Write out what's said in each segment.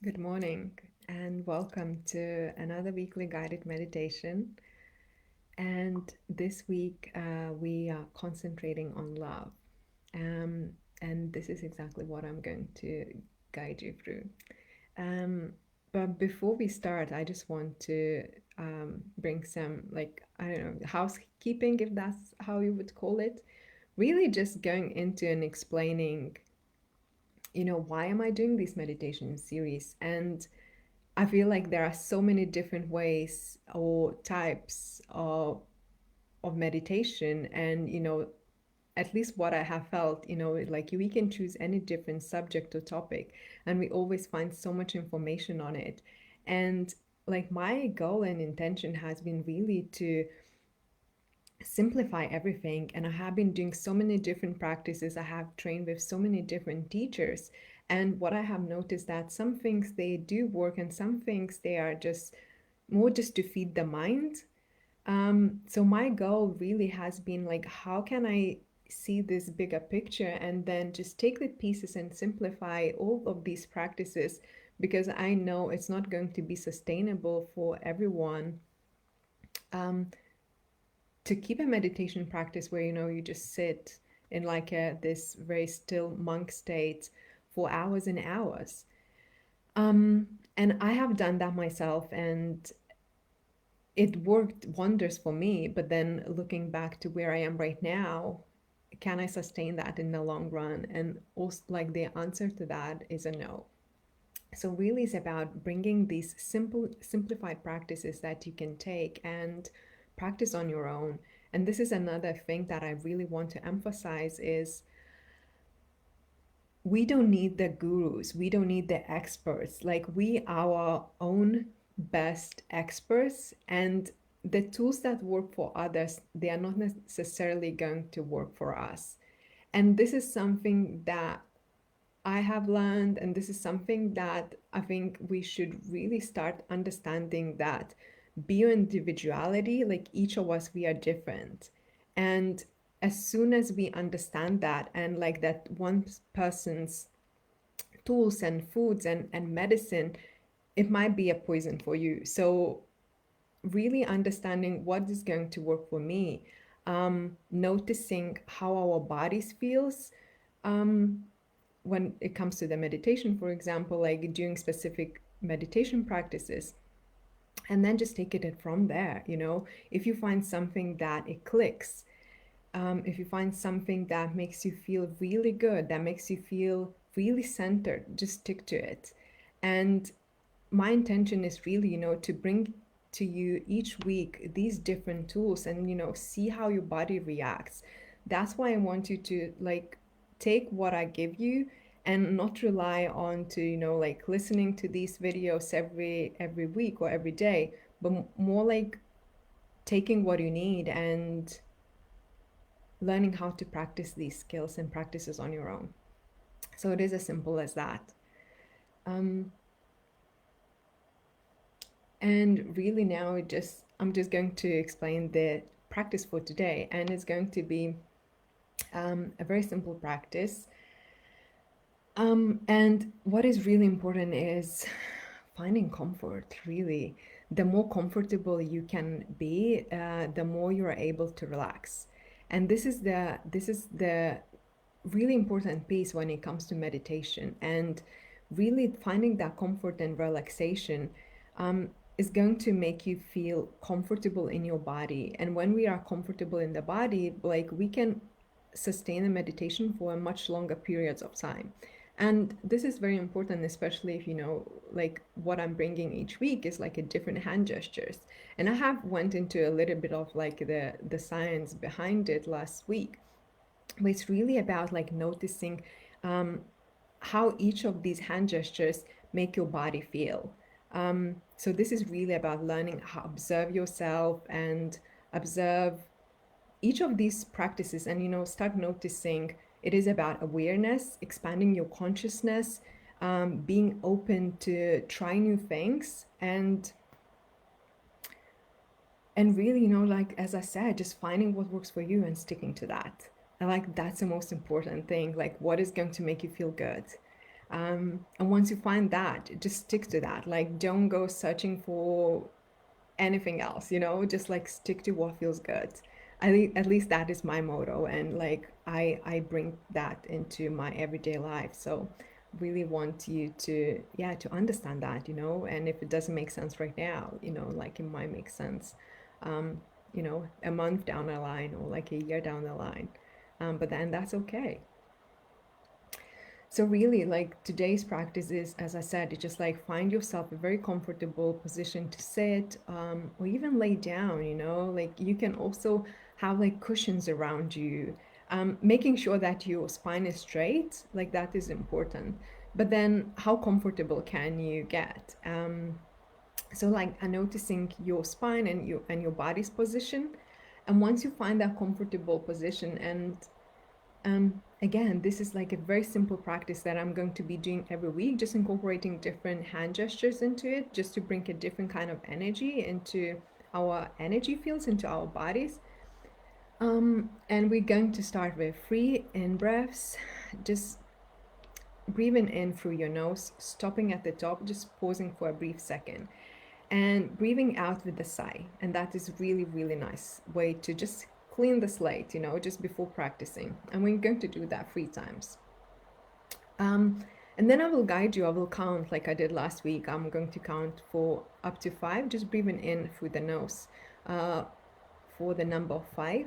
Good morning and welcome to another weekly guided meditation. And this week we are concentrating on love. Um, and this is exactly what I'm going to guide you through. Um, but before we start, I just want to bring some, like, I don't know, housekeeping, if that's how you would call it. Really just going into and explaining, why am I doing this meditation series? And I feel like there are so many different ways or types of meditation, and at least what I have felt, like we can choose any different subject or topic, and we always find so much information on it. And like my goal and intention has been really to simplify everything, and I have been doing so many different practices. I have trained with so many different teachers, and what I have noticed that some things they do work and some things they are just more just to feed the mind. So my goal really has been like, how can I see this bigger picture and then just take the pieces and simplify all of these practices, because I know it's not going to be sustainable for everyone. Um, to keep a meditation practice where you just sit in like this very still monk state for hours and hours. um and I have done that myself, and it worked wonders for me, but then looking back to where I am right now, can I sustain that in the long run? And also, like, the answer to that is a no. So really it's about bringing these simplified practices that you can take and practice on your own. And this is another thing that I really want to emphasize is we don't need the gurus, we don't need the experts. Like, we are our own best experts, and the tools that work for others, they are not necessarily going to work for us. And this is something that I have learned, and this is something that I think we should really start understanding, that bio individuality, like each of us, we are different. And as soon as we understand that, and like that one person's tools and foods and medicine, it might be a poison for you. So really understanding what is going to work for me, noticing how our bodies feels, um, when it comes to the meditation, for example, like doing specific meditation practices, and then just take it from there. If you find something that it clicks, if you find something that makes you feel really good, that makes you feel really centered, just stick to it. And my intention is really, to bring to you each week these different tools, and see how your body reacts. That's why I want you to, like, take what I give you and not rely on to, like, listening to these videos every week or every day, but more like taking what you need and learning how to practice these skills and practices on your own. So it is as simple as that. Um, and really now I'm just going to explain the practice for today, and it's going to be a very simple practice. And what is really important is finding comfort, really. The more comfortable you can be, the more you are able to relax. And this is the really important piece when it comes to meditation, and really finding that comfort and relaxation um, is going to make you feel comfortable in your body. And when we are comfortable in the body, like, we can sustain a meditation for a much longer periods of time. And this is very important, especially if like, what I'm bringing each week is like a different hand gestures. And I have went into a little bit of like the science behind it last week, but it's really about like noticing um, how each of these hand gestures make your body feel. So this is really about learning how to observe yourself and observe each of these practices, and start noticing. It is about awareness, expanding your consciousness, being open to try new things, and really, like, as I said, just finding what works for you and sticking to that. And like, that's the most important thing, like, what is going to make you feel good. And once you find that, just stick to that. Like, don't go searching for anything else, just like stick to what feels good. At least that is my motto. And like, I bring that into my everyday life. So really want you to, yeah, to understand that, and if it doesn't make sense right now, like it might make sense, um, a month down the line or like a year down the line. But then that's okay. So really, like today's practice is, as I said, it's just like find yourself a very comfortable position to sit, or even lay down. Like you can also have like cushions around you, making sure that your spine is straight. Like that is important. But then, how comfortable can you get? So like noticing your spine and your body's position, and once you find that comfortable position, and again, this is like a very simple practice that I'm going to be doing every week, just incorporating different hand gestures into it, just to bring a different kind of energy into our energy fields, into our bodies. And we're going to start with 3 in breaths, just breathing in through your nose, stopping at the top, just pausing for a brief second, and breathing out with a sigh. And that is really, really nice way to just clean the slate, just before practicing. And we're going to do that 3 times. And then I will guide you. I will count like I did last week. I'm going to count for up to 5, just breathing in through the nose for the number 5.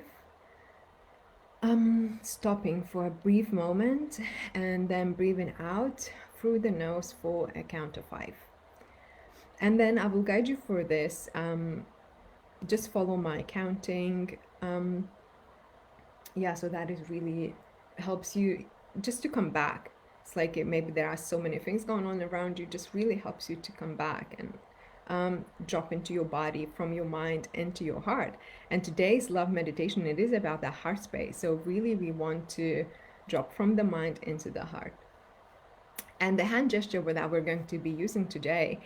Stopping for a brief moment and then breathing out through the nose for a count of 5. And then I will guide you through this. Just follow my counting. Yeah, so that is really helps you just to come back. It's like maybe there are so many things going on around you, just really helps you to come back and drop into your body from your mind into your heart. And today's love meditation, it is about the heart space. So really we want to drop from the mind into the heart. And the hand gesture that we're going to be using today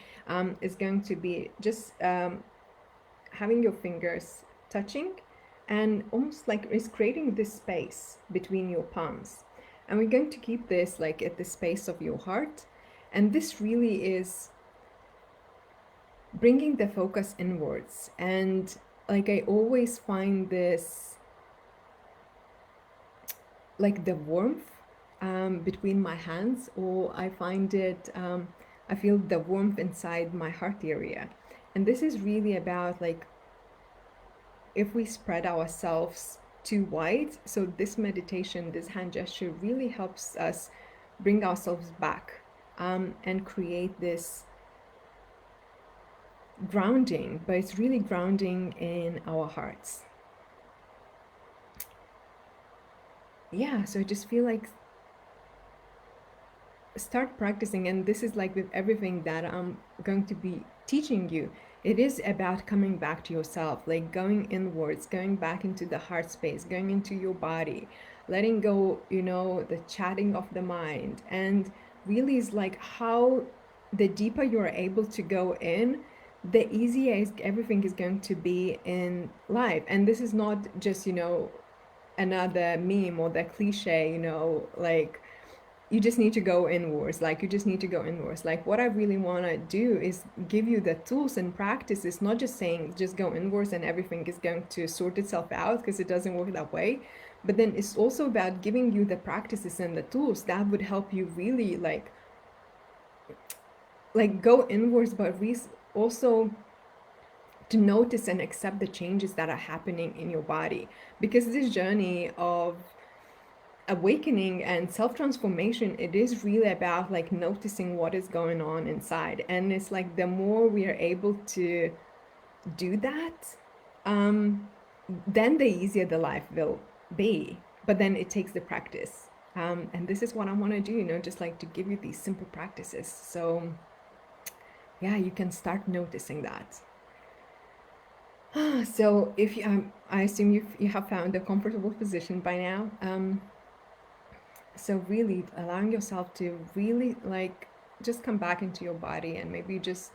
is going to be just having your fingers touching, and almost like it's creating this space between your palms. And we're going to keep this like at the space of your heart. And this really is bringing the focus inwards. And like I always find this, like the warmth between my hands, or I find it, I feel the warmth inside my heart area. And this is really about like if we spread ourselves too wide. So this meditation, this hand gesture really helps us bring ourselves back and create this grounding, but it's really grounding in our hearts. Yeah, so I just feel like start practicing, and this is like with everything that I'm going to be teaching you. It is about coming back to yourself, like going inwards, going back into the heart space, going into your body, letting go, the chatting of the mind. And really is like how the deeper you're able to go in, the easier everything is going to be in life. And this is not just, another meme or the cliche, like you just need to go inwards. Like you just need to go inwards. Like what I really want to do is give you the tools and practices, not just saying just go inwards and everything is going to sort itself out, because it doesn't work that way. But then it's also about giving you the practices and the tools that would help you really like go inwards, but also to notice and accept the changes that are happening in your body. Because this journey of awakening and self-transformation, it is really about like noticing what is going on inside. And it's like the more we are able to do that, then the easier the life will be. But then it takes the practice, and this is what I want to do, just like to give you these simple practices, so yeah, you can start noticing that. So if you I assume you have found a comfortable position by now. So really allowing yourself to really like just come back into your body, and maybe just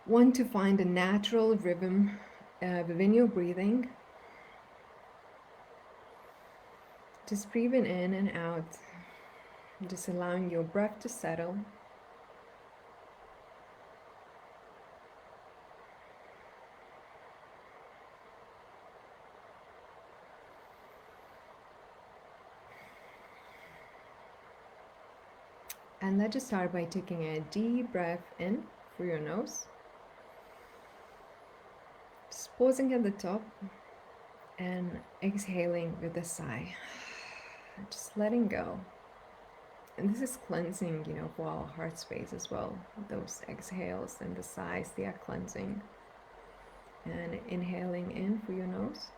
want to find a natural rhythm within your breathing. Just breathing in and out. Just allowing your breath to settle. And let's just start by taking a deep breath in through your nose. Just pausing at the top and exhaling with a sigh. Just letting go. And this is cleansing, for our heart space as well. Those exhales and the sighs, they are cleansing. And inhaling in through your nose.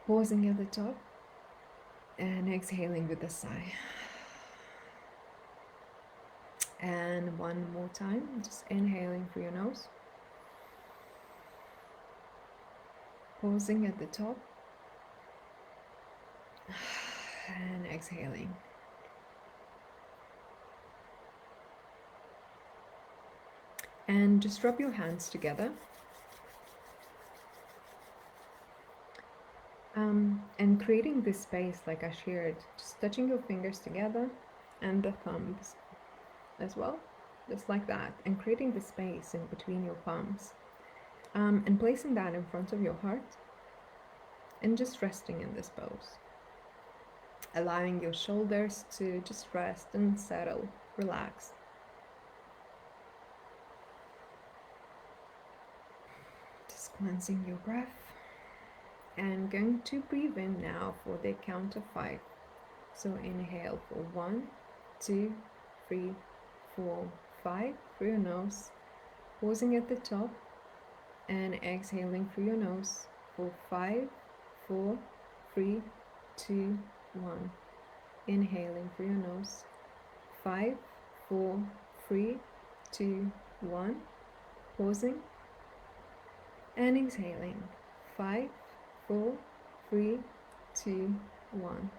Pausing at the top and exhaling with a sigh. And one more time, just inhaling through your nose. Pausing at the top and exhaling. And just rub your hands together. And creating this space like I shared, just touching your fingers together and the thumbs as well, just like that, and creating the space in between your palms, and placing that in front of your heart and just resting in this pose, allowing your shoulders to just rest and settle, relax. Just cleansing your breath and going to breathe in now for the count of 5. So inhale for 1, 2, 3, 4, 5 through your nose, pausing at the top and exhaling through your nose for 5, 4, 3, 2, 1. Inhaling through your nose, 5, 4, 3, 2, 1. Pausing and exhaling, 5, 4, 3, 2, 1.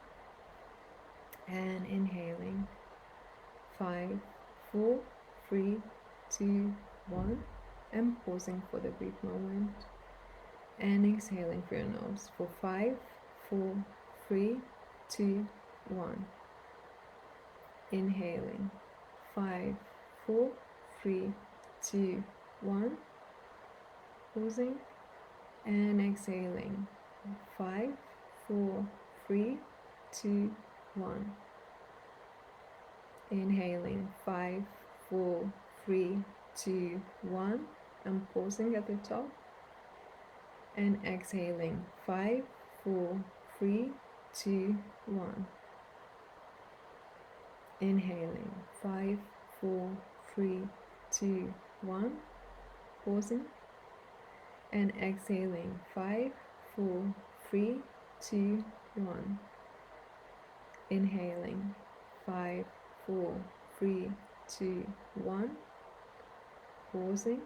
And inhaling, 5, 4, 3, 2, 1. And pausing for the brief moment. And exhaling through your nose for 5, 4, 3, 2, 1. Inhaling, 5, 4, 3, 2, 1. Pausing and exhaling, 5, 4, 3, 2, 1. Inhaling, 5, 4, 3, 2, 1. And pausing at the top. And exhaling, 5, 4, 3, 2, 1. Inhaling, 5, 4, 3, 2, 1. Pausing. And exhaling, 5, 4, 3, 2, 1. Inhaling, 5, 4, 3, 2, 1. Pausing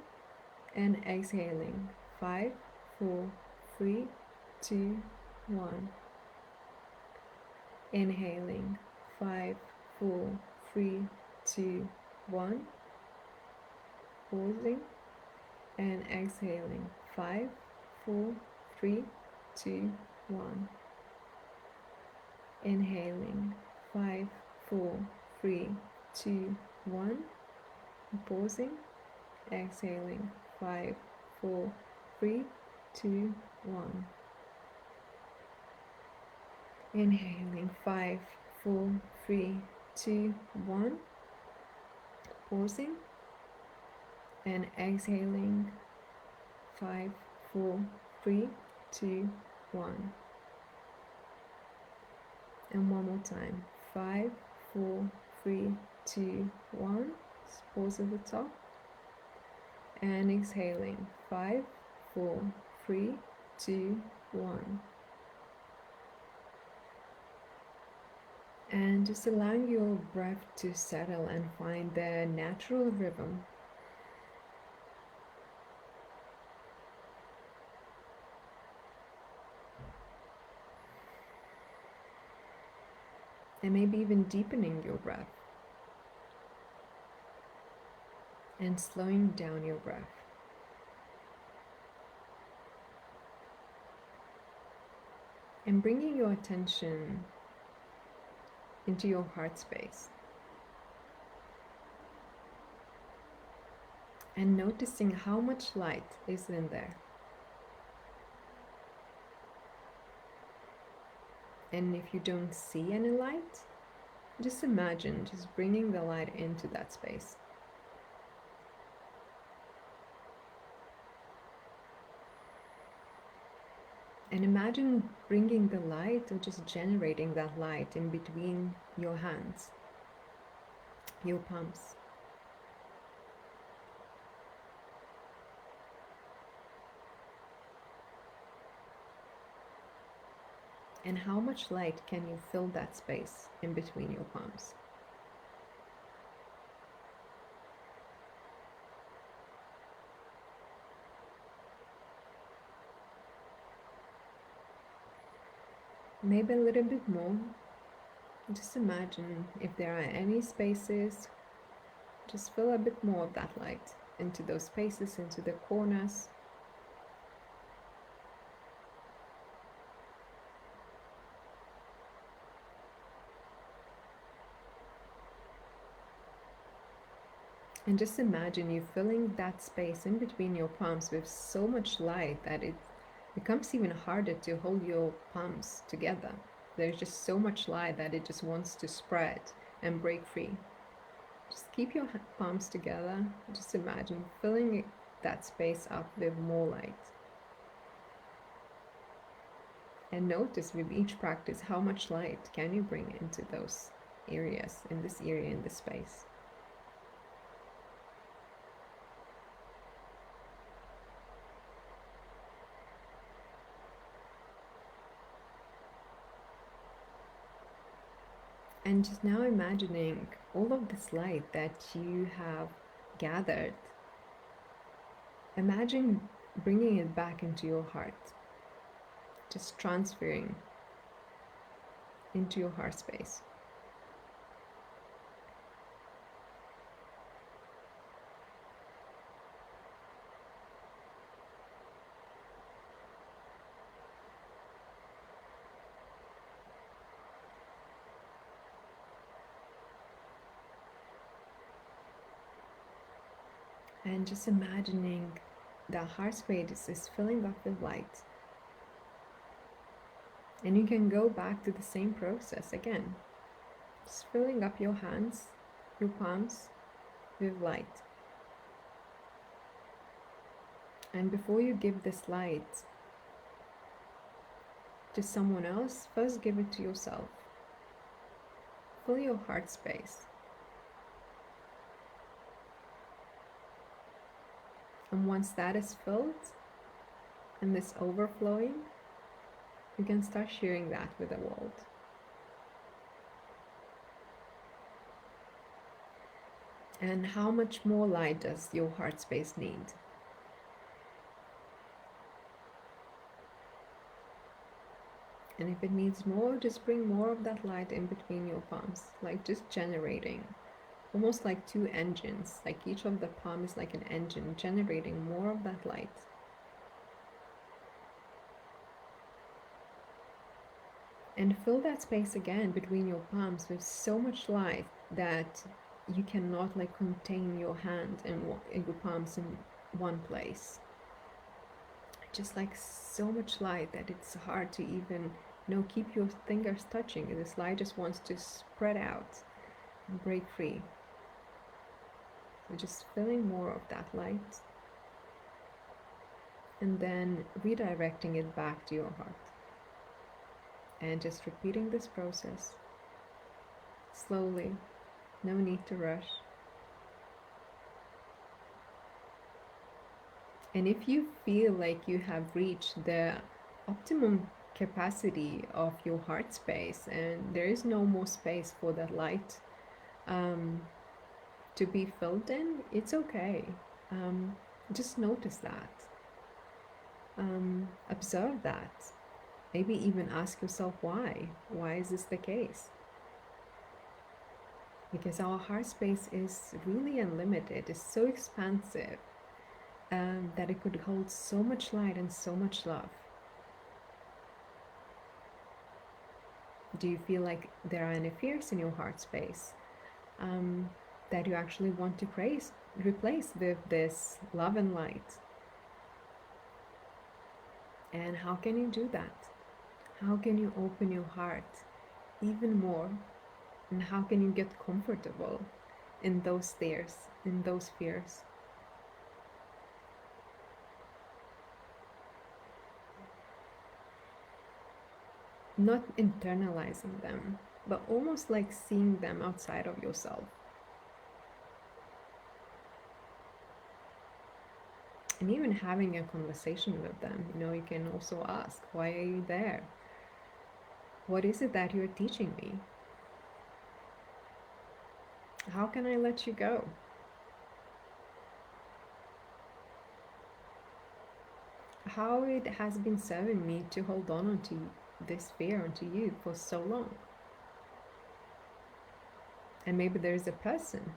and exhaling, 5, 4, 3, 2, 1. Inhaling, 5, 4, 3, 2, 1. Pausing and exhaling, 5, 4, 3, 2, 1. Inhaling, 5, 4, 3, 2, 1. Pausing, exhaling, 5, 4, 3, 2, 1. Inhaling, 5, 4, 3, 2, 1. Pausing and exhaling, 5, 4, 3, 2, 1. And one more time, 5, 4, 3, 2, 1. Pause at the top. And exhaling, 5, 4, 3, 2, 1. And just allowing your breath to settle and find their natural rhythm. And maybe even deepening your breath. And slowing down your breath. And bringing your attention into your heart space. And noticing how much light is in there. And if you don't see any light, just imagine just bringing the light into that space. And imagine bringing the light or just generating that light in between your hands, your palms. And how much light can you fill that space in between your palms? Maybe a little bit more. Just imagine if there are any spaces, just fill a bit more of that light into those spaces, into the corners. And just imagine you filling that space in between your palms with so much light that it becomes even harder to hold your palms together. There's just so much light that it just wants to spread and break free. Just keep your palms together. Just imagine filling that space up with more light. And notice with each practice how much light can you bring into those areas, in this area, in this space. And just now imagining all of this light that you have gathered. Imagine bringing it back into your heart, just transferring into your heart space. And just imagining the heart space is filling up with light. And you can go back to the same process again, just filling up your hands, your palms with light. And before you give this light to someone else, first give it to yourself. Fill your heart space. And once that is filled and this overflowing, you can start sharing that with the world. And how much more light does your heart space need? And if it needs more, just bring more of that light in between your palms, like just generating, almost like two engines, like each of the palm is like an engine generating more of that light. And fill that space again between your palms with so much light that you cannot like contain your hand and your palms in one place. Just like so much light that it's hard to even keep your fingers touching. This light just wants to spread out and break free. So just filling more of that light and then redirecting it back to your heart. And just repeating this process slowly, no need to rush. And if you feel like you have reached the optimum capacity of your heart space and there is no more space for that light to be filled in, it's okay. Just notice that. Observe that. Maybe even ask yourself why. Why is this the case? Because our heart space is really unlimited. It's so expansive that it could hold so much light and so much love. Do you feel like there are any fears in your heart space that you actually want to replace with this love and light? And how can you do that? How can you open your heart even more? And how can you get comfortable in those fears, in those fears? Not internalizing them, but almost like seeing them outside of yourself. And even having a conversation with them, you can also ask, why are you there? What is it that you're teaching me? How can I let you go? How it has been serving me to hold on to this fear onto you for so long. And maybe there's a person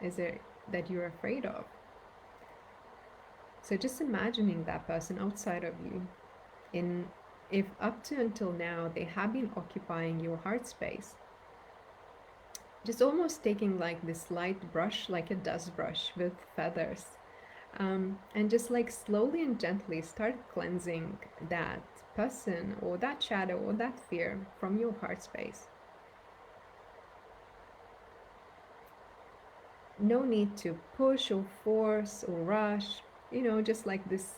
is there that you're afraid of. So just imagining that person outside of you, in if up to until now they have been occupying your heart space, just almost taking like this light brush, like a dust brush with feathers, and just like slowly and gently start cleansing that person or that shadow or that fear from your heart space. No need to push or force or rush, just like this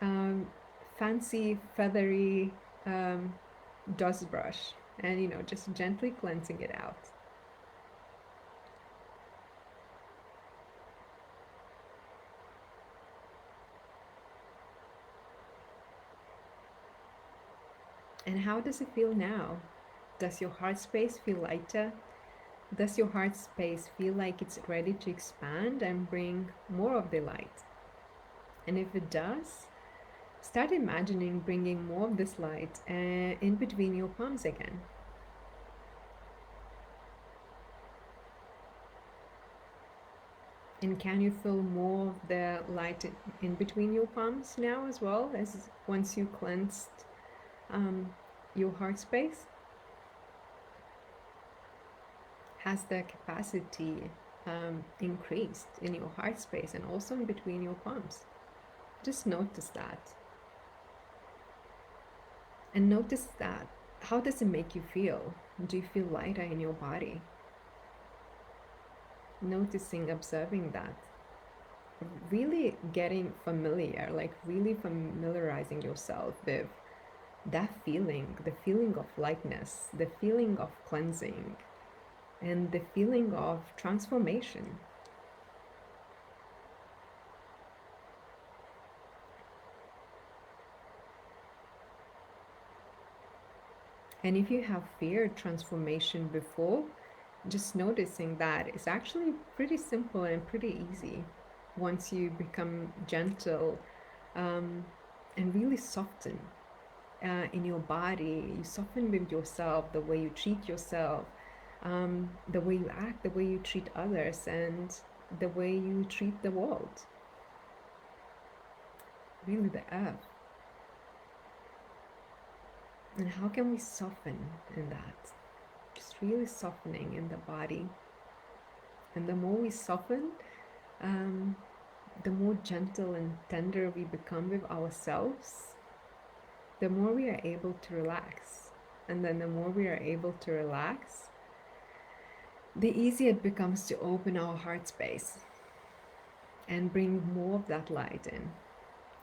um, fancy feathery um, dust brush, and just gently cleansing it out. And how does it feel now? Does your heart space feel lighter? Does your heart space feel like it's ready to expand and bring more of the light? And if it does, start imagining bringing more of this light in between your palms again. And can you feel more of the light in between your palms now as well, as once you cleansed your heart space? Has the capacity increased in your heart space and also in between your palms? Just notice that. And notice that. How does it make you feel? Do you feel lighter in your body? Noticing, observing that. Really getting familiar, like really familiarizing yourself with that feeling, the feeling of lightness, the feeling of cleansing, and the feeling of transformation. And if you have feared transformation before, just noticing that it's actually pretty simple and pretty easy once you become gentle and really soften in your body. You soften with yourself, the way you treat yourself, the way you act, the way you treat others, and the way you treat the world. Really, the earth. And how can we soften in that? Just really softening in the body. And the more we soften, the more gentle and tender we become with ourselves, the more we are able to relax. And then the more we are able to relax, the easier it becomes to open our heart space and bring more of that light in.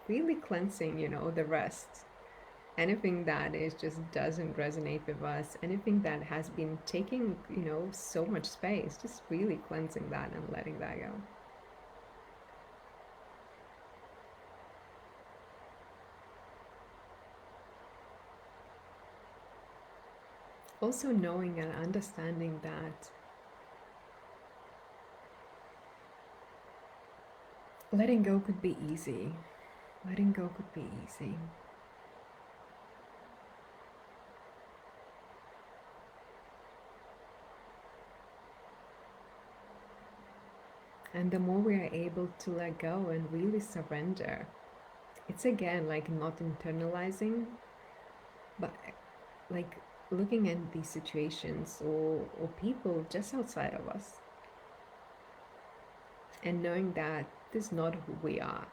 Really cleansing, the rest. Anything that is just doesn't resonate with us, anything that has been taking, so much space, just really cleansing that and letting that go. Also knowing and understanding that letting go could be easy. Letting go could be easy. And the more we are able to let go and really surrender, it's again like not internalizing, but like looking at these situations or people just outside of us and knowing that this is not who we are.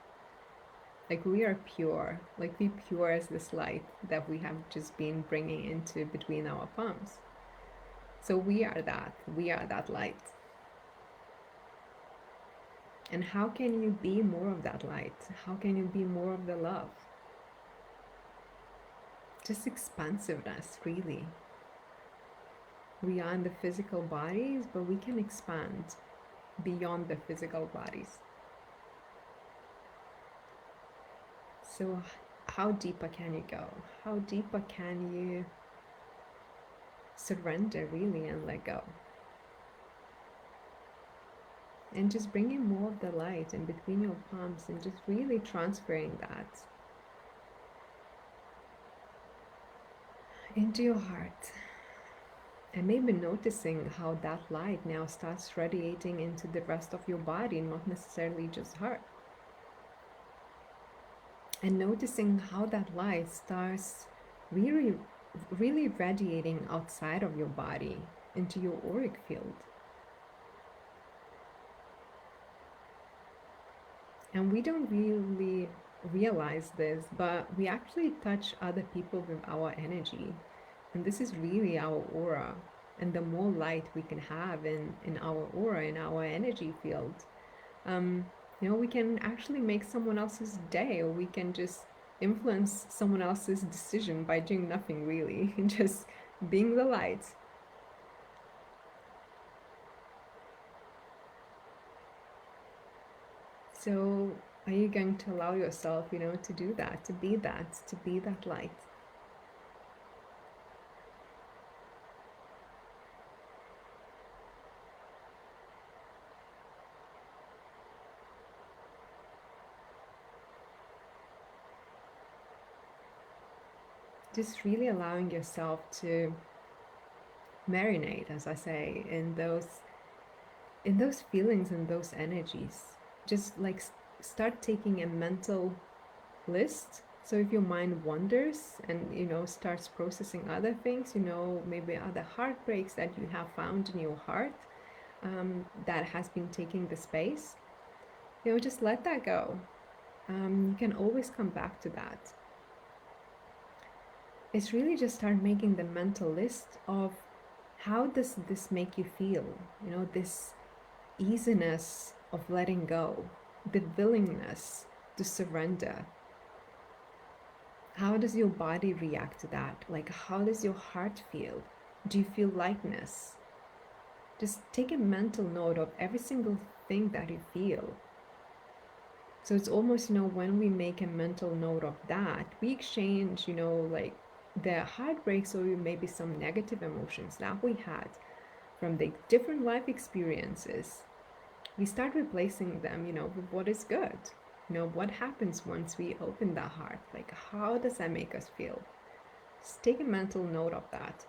Like we are pure, like we pure as this light that we have just been bringing into between our palms. So we are that light. And how can you be more of that light? How can you be more of the love? Just expansiveness, really. We are in the physical bodies, but we can expand beyond the physical bodies. So, how deeper can you go? How deeper can you surrender, really, and let go? And just bringing more of the light in between your palms and just really transferring that into your heart. And maybe noticing how that light now starts radiating into the rest of your body, not necessarily just heart. And noticing how that light starts really radiating outside of your body into your auric field. And we don't really realize this, but we actually touch other people with our energy. And this is really our aura. And the more light we can have in our aura, in our energy field, we can actually make someone else's day, or we can just influence someone else's decision by doing nothing really, just being the light. So are you going to allow yourself, to do that, to be that light? Just really allowing yourself to marinate, as I say, in those feelings and those energies. Just like start taking a mental list. So if your mind wanders and starts processing other things, maybe other heartbreaks that you have found in your heart, that has been taking the space, just let that go. You can always come back to that. It's really just start making the mental list of how does this make you feel, this easiness of letting go, the willingness to surrender. How does your body react to that? Like, how does your heart feel? Do you feel lightness? Just take a mental note of every single thing that you feel. So it's almost, when we make a mental note of that, we exchange, like the heartbreaks or maybe some negative emotions that we had from the different life experiences. We start replacing them, with what is good. What happens once we open the heart? Like, how does that make us feel? Just take a mental note of that.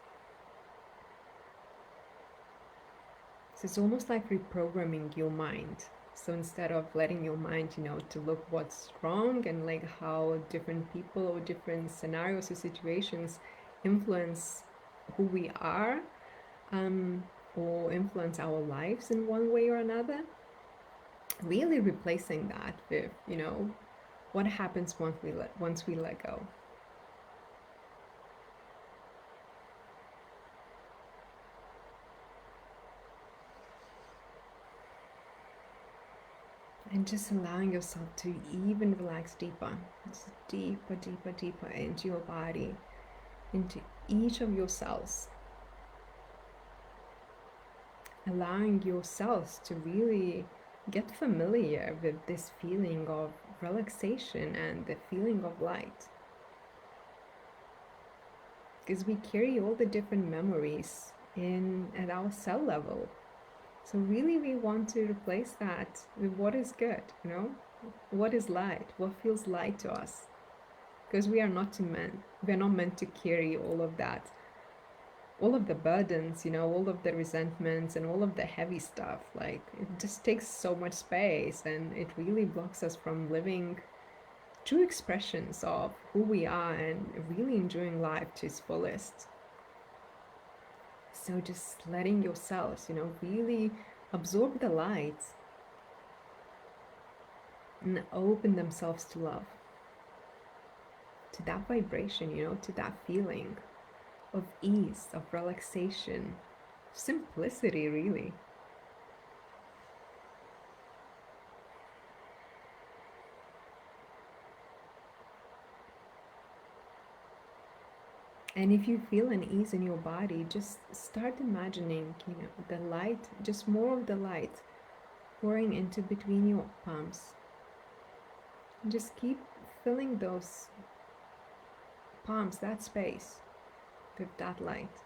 So it's almost like reprogramming your mind. So instead of letting your mind, to look what's wrong and like how different people or different scenarios or situations influence who we are, or influence our lives in one way or another, really replacing that with, what happens once we let go. And just allowing yourself to even relax deeper, just deeper, deeper, deeper into your body, into each of your cells. Allowing your cells to really get familiar with this feeling of relaxation and the feeling of light. Because we carry all the different memories at our cell level. So really we want to replace that with what is good, what is light, what feels light to us. Because we're not meant to carry all of that, all of the burdens, all of the resentments and all of the heavy stuff. Like, it just takes so much space and it really blocks us from living true expressions of who we are and really enjoying life to its fullest. So just letting your cells, really absorb the light and open themselves to love, to that vibration, to that feeling of ease, of relaxation, simplicity, really. And if you feel an ease in your body, just start imagining, the light, just more of the light pouring into between your palms. And just keep filling those palms, that space, with that light.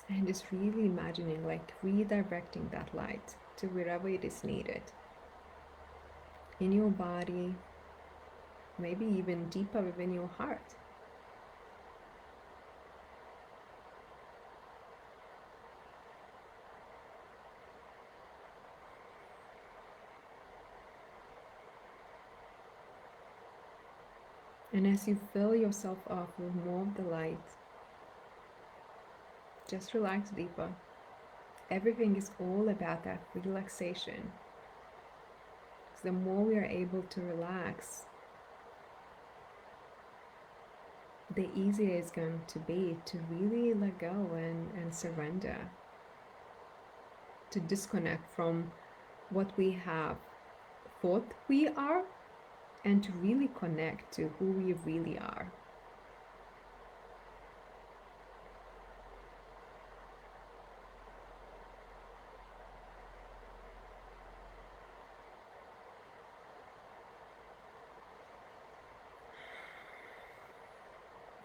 And just really imagining like redirecting that light to wherever it is needed. In your body, maybe even deeper within your heart. And as you fill yourself up with more of the light, just relax deeper. Everything is all about that relaxation. So the more we are able to relax, the easier it's going to be to really let go and surrender, to disconnect from what we have thought we are, and to really connect to who we really are.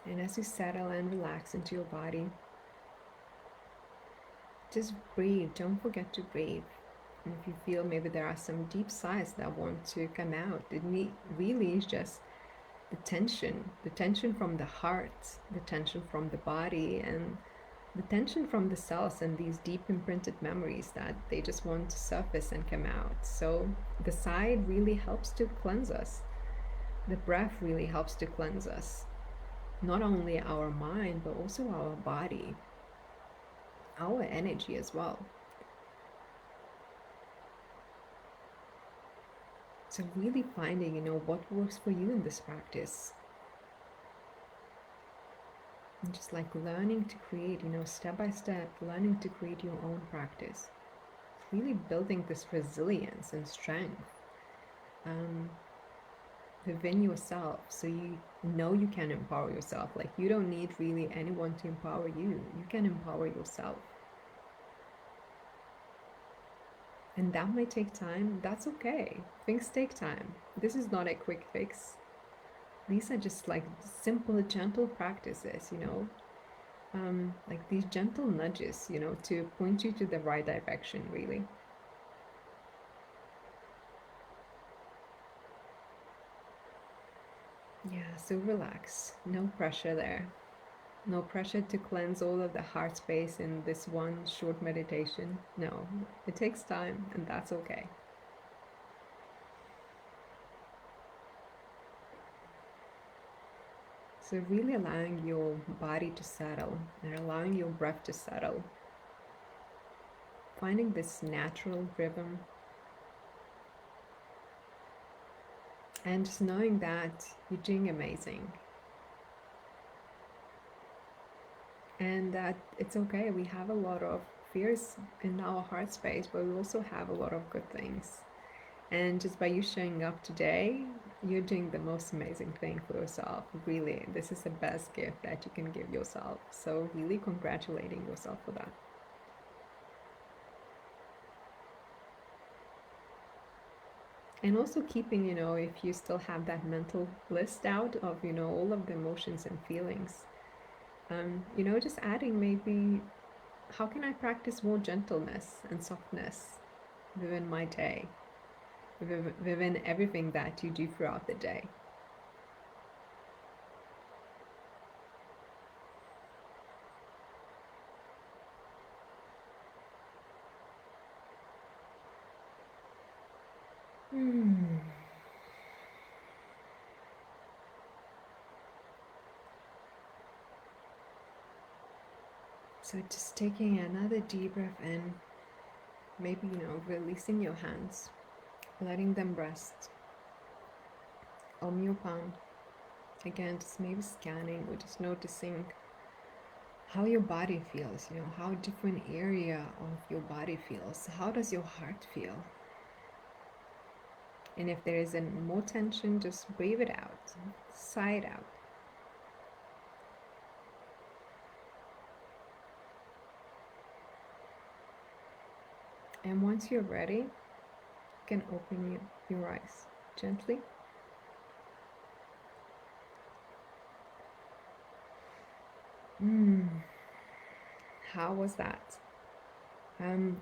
And as you settle and relax into your body, just breathe. Don't forget to breathe. And if you feel maybe there are some deep sighs that want to come out, it really is just the tension from the heart, the tension from the body, and the tension from the cells and these deep imprinted memories that they just want to surface and come out. So the sigh really helps to cleanse us. The breath really helps to cleanse us. Not only our mind, but also our body, our energy as well. So really finding, what works for you in this practice. And just like learning to create, step by step, learning to create your own practice. Really building this resilience and strength within yourself, so you know you can empower yourself. Like, you don't need really anyone to empower you. You can empower yourself. And that might take time. That's okay. Things take time. This is not a quick fix. These are just like simple, gentle practices, like these gentle nudges, to point you to the right direction, really. Yeah, so relax. No pressure there. No pressure to cleanse all of the heart space in this one short meditation. No, it takes time, and that's okay. So really allowing your body to settle and allowing your breath to settle. Finding this natural rhythm. And just knowing that you're doing amazing. And that it's okay. We have a lot of fears in our heart space, but we also have a lot of good things. And just by you showing up today, you're doing the most amazing thing for yourself. Really, this is the best gift that you can give yourself. So, really congratulating yourself for that. And also keeping, if you still have that mental list out of, all of the emotions and feelings, just adding maybe, how can I practice more gentleness and softness within my day, within everything that you do throughout the day? Hmm. So just taking another deep breath in, maybe, releasing your hands, letting them rest on your palm. Again, just maybe scanning or just noticing how your body feels, how different area of your body feels. How does your heart feel? And if there is more tension, just breathe it out, sigh it out. And once you're ready, you can open your eyes gently. How was that?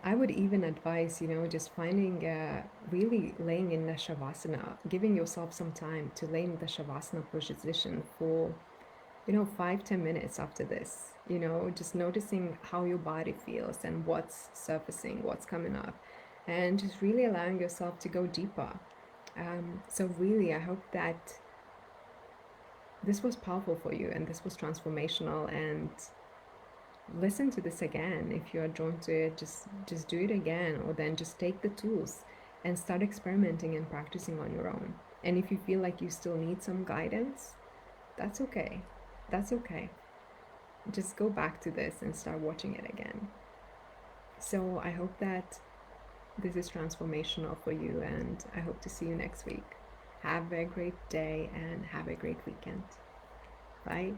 I would even advise, just finding, really laying in the Shavasana, giving yourself some time to lay in the Shavasana position for, 5-10 minutes after this, just noticing how your body feels and what's surfacing, what's coming up, and just really allowing yourself to go deeper. So really, I hope that this was powerful for you and this was transformational, and listen to this again. If you're drawn to it, just do it again, or then just take the tools and start experimenting and practicing on your own. And if you feel like you still need some guidance, that's okay. That's okay. Just go back to this and start watching it again. So I hope that this is transformational for you, and I hope to see you next week. Have a great day and have a great weekend. Bye.